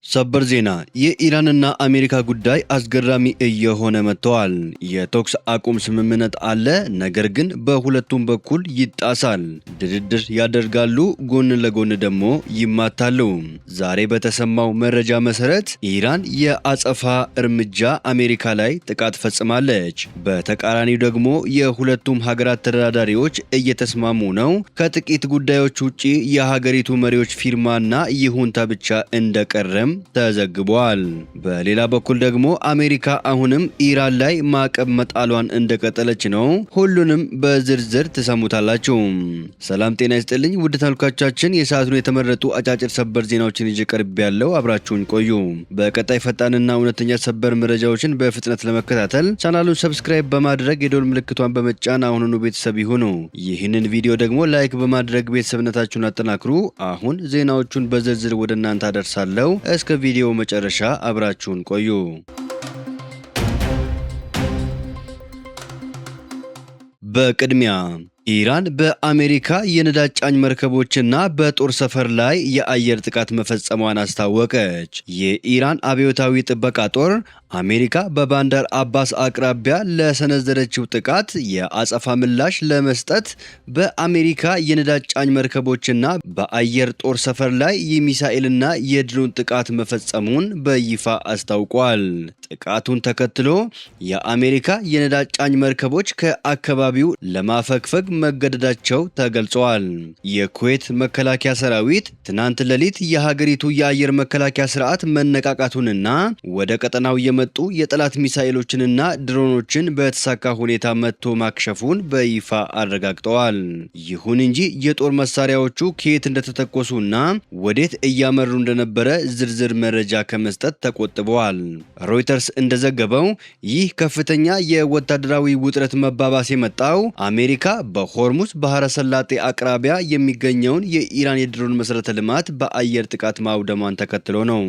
ሰበር ዜና የኢራንና አሜሪካ ጉዳይ አስገራሚ እየሆነ መጥቷል። የተኩስ አቁም ስምምነት አለ፣ ነገር ግን በሁለቱም በኩል ይጣሳል። ድርድር ያደርጋሉ፣ ጎን ለጎን ደግሞ ይማታሉ። ዛሬ በተሰማው መረጃ መሰረት ኢራን የአጸፋ እርምጃ አሜሪካ ላይ ጥቃት ፈጽማለች። በተቃራኒው ደግሞ የሁለቱም ሀገራት ተደራዳሪዎች እየተስማሙ ነው። ከጥቂት ጉዳዮች ውጪ የሀገሪቱ መሪዎች ፊርማና ይሁንታ ብቻ እንደቀረም ተዘግቧል። በሌላ በኩል ደግሞ አሜሪካ አሁንም ኢራን ላይ ማዕቀብ መጣሏን እንደቀጠለች ነው። ሁሉንም በዝርዝር ትሰሙታላችሁ። ሰላም ጤና ይስጥልኝ ውድ ተመልካቾቻችን፣ የሰዓቱን የተመረጡ አጫጭር ሰበር ዜናዎችን ይዤ ቀርቤያለሁ። አብራችሁን ቆዩ። በቀጣይ ፈጣንና እውነተኛ ሰበር መረጃዎችን በፍጥነት ለመከታተል ቻናሉን ሰብስክራይብ በማድረግ የደወል ምልክቷን በመጫን አሁኑኑ ቤተሰብ ይሁኑ። ይህንን ቪዲዮ ደግሞ ላይክ በማድረግ ቤተሰብነታችሁን አጠናክሩ። አሁን ዜናዎቹን በዝርዝር ወደ እናንተ አደርሳለሁ። እስከ ቪዲዮ መጨረሻ አብራችሁን ቆዩ። በቅድሚያ ኢራን በአሜሪካ የነዳጅ ጫኝ መርከቦችና በጦር ሰፈር ላይ የአየር ጥቃት መፈጸሟን አስታወቀች። የኢራን አብዮታዊ ጥበቃ ጦር አሜሪካ በባንዳር አባስ አቅራቢያ ለሰነዘረችው ጥቃት የአጸፋ ምላሽ ለመስጠት በአሜሪካ የነዳጅ ጫኝ መርከቦችና በአየር ጦር ሰፈር ላይ የሚሳኤልና የድሮን ጥቃት መፈጸሙን በይፋ አስታውቋል። ጥቃቱን ተከትሎ የአሜሪካ የነዳጅ ጫኝ መርከቦች ከአካባቢው ለማፈግፈግ መገደዳቸው ተገልጿል። የኩዌት መከላከያ ሰራዊት ትናንት ሌሊት የሀገሪቱ የአየር መከላከያ ስርዓት መነቃቃቱንና ወደ ቀጠናው የመጡ የጠላት ሚሳኤሎችንና ድሮኖችን በተሳካ ሁኔታ መጥቶ ማክሸፉን በይፋ አረጋግጠዋል። ይሁን እንጂ የጦር መሳሪያዎቹ ከየት እንደተተኮሱና ወዴት እያመሩ እንደነበረ ዝርዝር መረጃ ከመስጠት ተቆጥበዋል። ሮይተርስ እንደዘገበው ይህ ከፍተኛ የወታደራዊ ውጥረት መባባስ የመጣው አሜሪካ በሆርሙዝ ባህረ ሰላጤ አቅራቢያ የሚገኘውን የኢራን የድሮን መሰረተ ልማት በአየር ጥቃት ማውደሟን ተከትሎ ነው።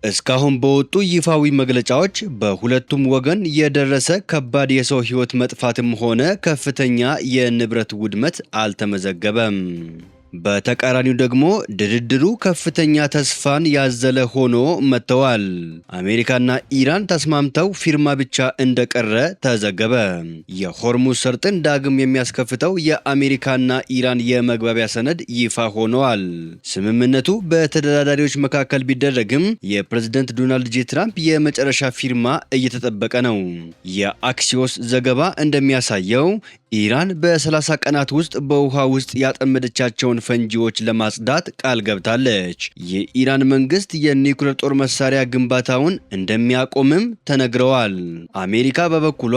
እስካሁን በወጡ ይፋዊ መግለጫዎች በሁለቱም ወገን የደረሰ ከባድ የሰው ሕይወት መጥፋትም ሆነ ከፍተኛ የንብረት ውድመት አልተመዘገበም። በተቃራኒው ደግሞ ድርድሩ ከፍተኛ ተስፋን ያዘለ ሆኖ መጥተዋል። አሜሪካና ኢራን ተስማምተው ፊርማ ብቻ እንደቀረ ተዘገበ። የሆርሙዝ ሰርጥን ዳግም የሚያስከፍተው የአሜሪካና ኢራን የመግባቢያ ሰነድ ይፋ ሆነዋል። ስምምነቱ በተደራዳሪዎች መካከል ቢደረግም የፕሬዝደንት ዶናልድ ጄ ትራምፕ የመጨረሻ ፊርማ እየተጠበቀ ነው። የአክሲዮስ ዘገባ እንደሚያሳየው ኢራን በ30 ቀናት ውስጥ በውሃ ውስጥ ያጠመደቻቸውን ፈንጂዎች ለማጽዳት ቃል ገብታለች። የኢራን መንግስት የኒውክሌር ጦር መሳሪያ ግንባታውን እንደሚያቆምም ተነግረዋል። አሜሪካ በበኩሏ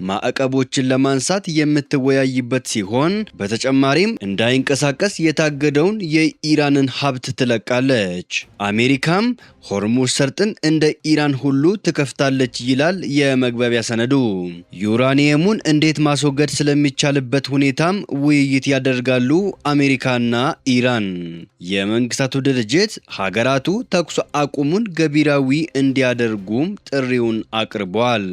ማዕቀቦችን ለማንሳት የምትወያይበት ሲሆን በተጨማሪም እንዳይንቀሳቀስ የታገደውን የኢራንን ሀብት ትለቃለች። አሜሪካም ሆርሙዝ ሰርጥን እንደ ኢራን ሁሉ ትከፍታለች ይላል የመግባቢያ ሰነዱ። ዩራኒየሙን እንዴት ማስወገድ ስለሚቻልበት ሁኔታም ውይይት ያደርጋሉ አሜሪካና ኢራን። የመንግስታቱ ድርጅት ሀገራቱ ተኩስ አቁሙን ገቢራዊ እንዲያደርጉም ጥሪውን አቅርቧል።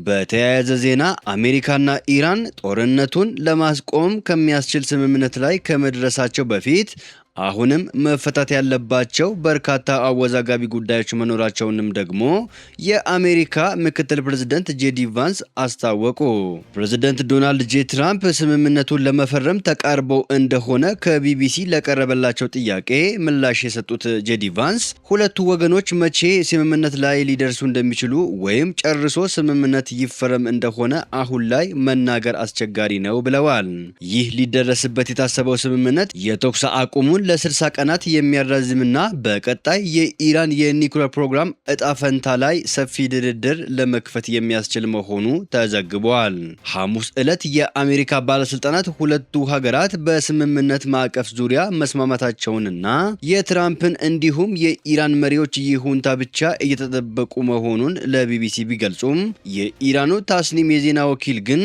በተያያዘ ዜና አሜሪካና ኢራን ጦርነቱን ለማስቆም ከሚያስችል ስምምነት ላይ ከመድረሳቸው በፊት አሁንም መፈታት ያለባቸው በርካታ አወዛጋቢ ጉዳዮች መኖራቸውንም ደግሞ የአሜሪካ ምክትል ፕሬዝደንት ጄዲ ቫንስ አስታወቁ። ፕሬዝደንት ዶናልድ ጄ ትራምፕ ስምምነቱን ለመፈረም ተቃርበው እንደሆነ ከቢቢሲ ለቀረበላቸው ጥያቄ ምላሽ የሰጡት ጄዲ ቫንስ ሁለቱ ወገኖች መቼ ስምምነት ላይ ሊደርሱ እንደሚችሉ ወይም ጨርሶ ስምምነት ይፈረም እንደሆነ አሁን ላይ መናገር አስቸጋሪ ነው ብለዋል። ይህ ሊደረስበት የታሰበው ስምምነት የተኩስ አቁሙን ለ60 ቀናት የሚያራዝምና በቀጣይ የኢራን የኒውክሌር ፕሮግራም እጣ ፈንታ ላይ ሰፊ ድርድር ለመክፈት የሚያስችል መሆኑ ተዘግቧል። ሐሙስ ዕለት የአሜሪካ ባለስልጣናት ሁለቱ ሀገራት በስምምነት ማዕቀፍ ዙሪያ መስማማታቸውንና የትራምፕን እንዲሁም የኢራን መሪዎች ይሁንታ ብቻ እየተጠበቁ መሆኑን ለቢቢሲ ቢገልጹም የኢራኑ ታስኒም የዜና ወኪል ግን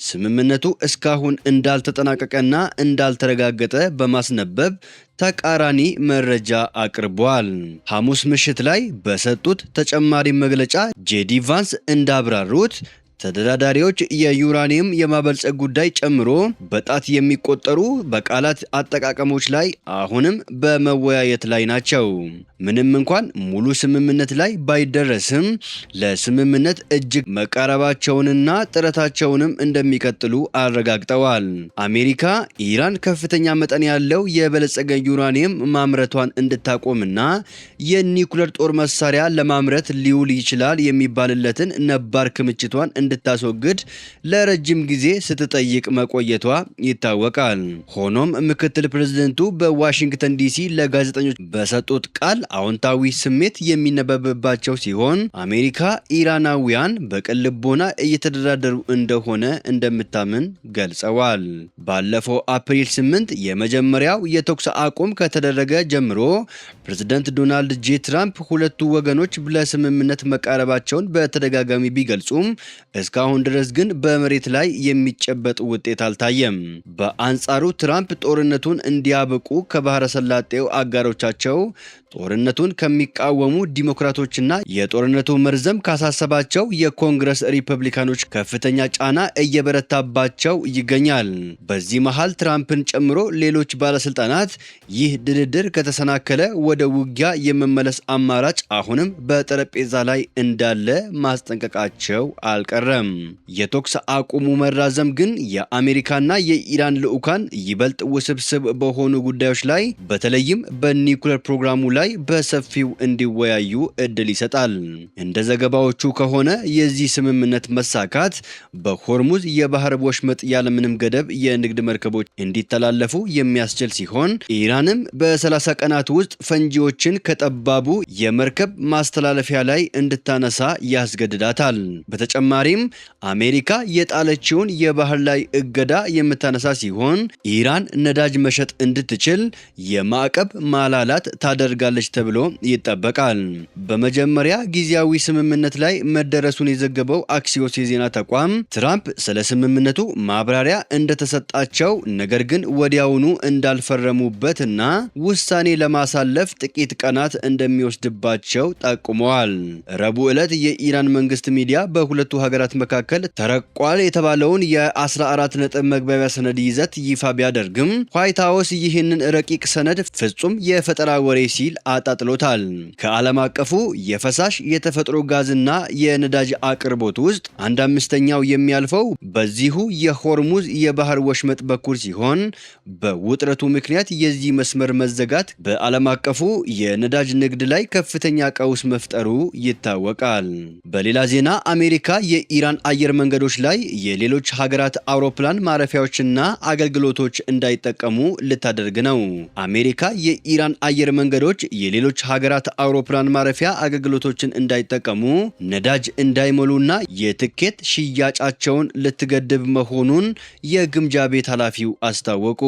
ስምምነቱ እስካሁን እንዳልተጠናቀቀና እንዳልተረጋገጠ በማስነበብ ተቃራኒ መረጃ አቅርቧል። ሐሙስ ምሽት ላይ በሰጡት ተጨማሪ መግለጫ ጄዲ ቫንስ እንዳብራሩት ተደራዳሪዎች የዩራኒየም የማበልጸግ ጉዳይ ጨምሮ በጣት የሚቆጠሩ በቃላት አጠቃቀሞች ላይ አሁንም በመወያየት ላይ ናቸው። ምንም እንኳን ሙሉ ስምምነት ላይ ባይደረስም ለስምምነት እጅግ መቃረባቸውንና ጥረታቸውንም እንደሚቀጥሉ አረጋግጠዋል። አሜሪካ ኢራን ከፍተኛ መጠን ያለው የበለጸገ ዩራኒየም ማምረቷን እንድታቆምና የኒኩለር ጦር መሳሪያ ለማምረት ሊውል ይችላል የሚባልለትን ነባር ክምችቷን እንድታስወግድ ለረጅም ጊዜ ስትጠይቅ መቆየቷ ይታወቃል። ሆኖም ምክትል ፕሬዝደንቱ በዋሽንግተን ዲሲ ለጋዜጠኞች በሰጡት ቃል አዎንታዊ ስሜት የሚነበብባቸው ሲሆን አሜሪካ ኢራናውያን በቅን ልቦና እየተደራደሩ እንደሆነ እንደምታምን ገልጸዋል። ባለፈው አፕሪል 8 የመጀመሪያው የተኩስ አቁም ከተደረገ ጀምሮ ፕሬዝደንት ዶናልድ ጄ ትራምፕ ሁለቱ ወገኖች ለስምምነት መቃረባቸውን በተደጋጋሚ ቢገልጹም እስካሁን ድረስ ግን በመሬት ላይ የሚጨበጥ ውጤት አልታየም። በአንጻሩ ትራምፕ ጦርነቱን እንዲያበቁ ከባህረ ሰላጤው አጋሮቻቸው ጦርነቱን ከሚቃወሙ ዲሞክራቶችና የጦርነቱ መርዘም ካሳሰባቸው የኮንግረስ ሪፐብሊካኖች ከፍተኛ ጫና እየበረታባቸው ይገኛል። በዚህ መሃል ትራምፕን ጨምሮ ሌሎች ባለስልጣናት ይህ ድርድር ከተሰናከለ ወደ ውጊያ የመመለስ አማራጭ አሁንም በጠረጴዛ ላይ እንዳለ ማስጠንቀቃቸው አልቀረም። የተኩስ አቁሙ መራዘም ግን የአሜሪካና የኢራን ልዑካን ይበልጥ ውስብስብ በሆኑ ጉዳዮች ላይ በተለይም በኒኩለር ፕሮግራሙ ላይ በሰፊው እንዲወያዩ እድል ይሰጣል። እንደ ዘገባዎቹ ከሆነ የዚህ ስምምነት መሳካት በሆርሙዝ የባህር ወሽመጥ ያለምንም ገደብ የንግድ መርከቦች እንዲተላለፉ የሚያስችል ሲሆን ኢራንም በ30 ቀናት ውስጥ ፈንጂዎችን ከጠባቡ የመርከብ ማስተላለፊያ ላይ እንድታነሳ ያስገድዳታል። በተጨማሪም አሜሪካ የጣለችውን የባህር ላይ እገዳ የምታነሳ ሲሆን ኢራን ነዳጅ መሸጥ እንድትችል የማዕቀብ ማላላት ታደርጋለች ተብሎ ይጠበቃል። በመጀመሪያ ጊዜያዊ ስምምነት ላይ መደረሱን የዘገበው አክሲዮስ የዜና ተቋም ትራምፕ ስለ ስምምነቱ ማብራሪያ እንደተሰጣቸው ነገር ግን ወዲያውኑ እንዳልፈረሙበትና ውሳኔ ለማሳለፍ ጥቂት ቀናት እንደሚወስድባቸው ጠቁመዋል። ረቡዕ ዕለት የኢራን መንግስት ሚዲያ በሁለቱ ሀገራት መካከል ተረቋል የተባለውን የ14 ነጥብ መግባቢያ ሰነድ ይዘት ይፋ ቢያደርግም ዋይት ሃውስ ይህንን ረቂቅ ሰነድ ፍጹም የፈጠራ ወሬ ሲል አጣጥሎታል። ከዓለም አቀፉ የፈሳሽ የተፈጥሮ ጋዝና የነዳጅ አቅርቦት ውስጥ 1/5ኛው የሚያልፈው በዚሁ የሆርሙዝ የባህር ወሽመጥ በኩል ሲሆን በውጥረቱ ምክንያት የዚህ መስመር መዘጋት በዓለም አቀፉ የነዳጅ ንግድ ላይ ከፍተኛ ቀውስ መፍጠሩ ይታወቃል። በሌላ ዜና አሜሪካ የኢራን አየር መንገዶች ላይ የሌሎች ሀገራት አውሮፕላን ማረፊያዎችና አገልግሎቶች እንዳይጠቀሙ ልታደርግ ነው። አሜሪካ የኢራን አየር መንገዶች የሌሎች ሀገራት አውሮፕላን ማረፊያ አገልግሎቶችን እንዳይጠቀሙ ነዳጅ እንዳይሞሉና የትኬት ሽያጫቸውን ልትገድብ መሆኑን የግምጃ ቤት ኃላፊው አስታወቁ።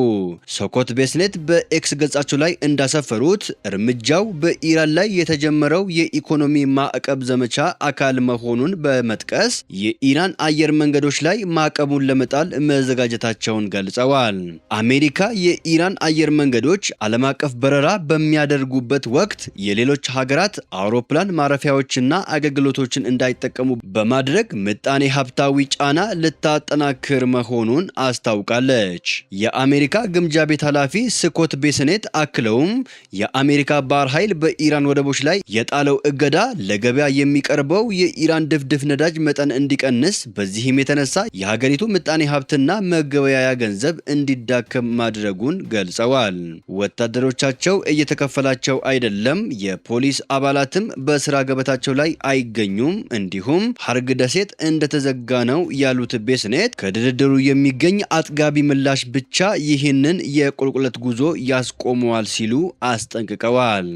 ሶኮት ቤስኔት በኤክስ ገጻቸው ላይ እንዳሰፈሩት እርምጃው በኢራን ላይ የተጀመረው የኢኮኖሚ ማዕቀብ ዘመቻ አካል መሆኑን በመጥቀስ የኢራን አየር መንገዶች ላይ ማዕቀቡን ለመጣል መዘጋጀታቸውን ገልጸዋል። አሜሪካ የኢራን አየር መንገዶች ዓለም አቀፍ በረራ በሚያደርጉበት ወቅት የሌሎች ሀገራት አውሮፕላን ማረፊያዎችና አገልግሎቶችን እንዳይጠቀሙ በማድረግ ምጣኔ ሀብታዊ ጫና ልታጠናክር መሆኑን አስታውቃለች። የአሜሪካ ግምጃ ቤት ኃላፊ ስኮት ቤስኔት አክለውም የአሜሪካ ባህር ኃይል በኢራን ወደቦች ላይ የጣለው እገዳ ለገበያ የሚቀርበው የኢራን ድፍድፍ ነዳጅ መጠን እንዲቀንስ፣ በዚህም የተነሳ የሀገሪቱ ምጣኔ ሀብትና መገበያያ ገንዘብ እንዲዳከም ማድረጉን ገልጸዋል። ወታደሮቻቸው እየተከፈላቸው አይደለም፣ የፖሊስ አባላትም በስራ ገበታቸው ላይ አይገኙም፣ እንዲሁም ሀርግ ደሴት እንደተዘጋ ነው ያሉት ቤስኔት ከድርድሩ የሚገኝ አጥጋቢ ምላሽ ብቻ ይህንን የቁልቁለት ጉዞ ያስቆመዋል ሲሉ አስጠንቅቀዋል።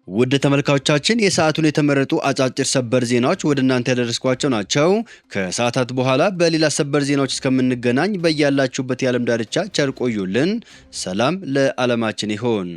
ውድ ተመልካቾቻችን የሰዓቱን የተመረጡ አጫጭር ሰበር ዜናዎች ወደ እናንተ ያደረስኳቸው ናቸው። ከሰዓታት በኋላ በሌላ ሰበር ዜናዎች እስከምንገናኝ በያላችሁበት የዓለም ዳርቻ ቸር ቆዩልን። ሰላም ለዓለማችን ይሆን።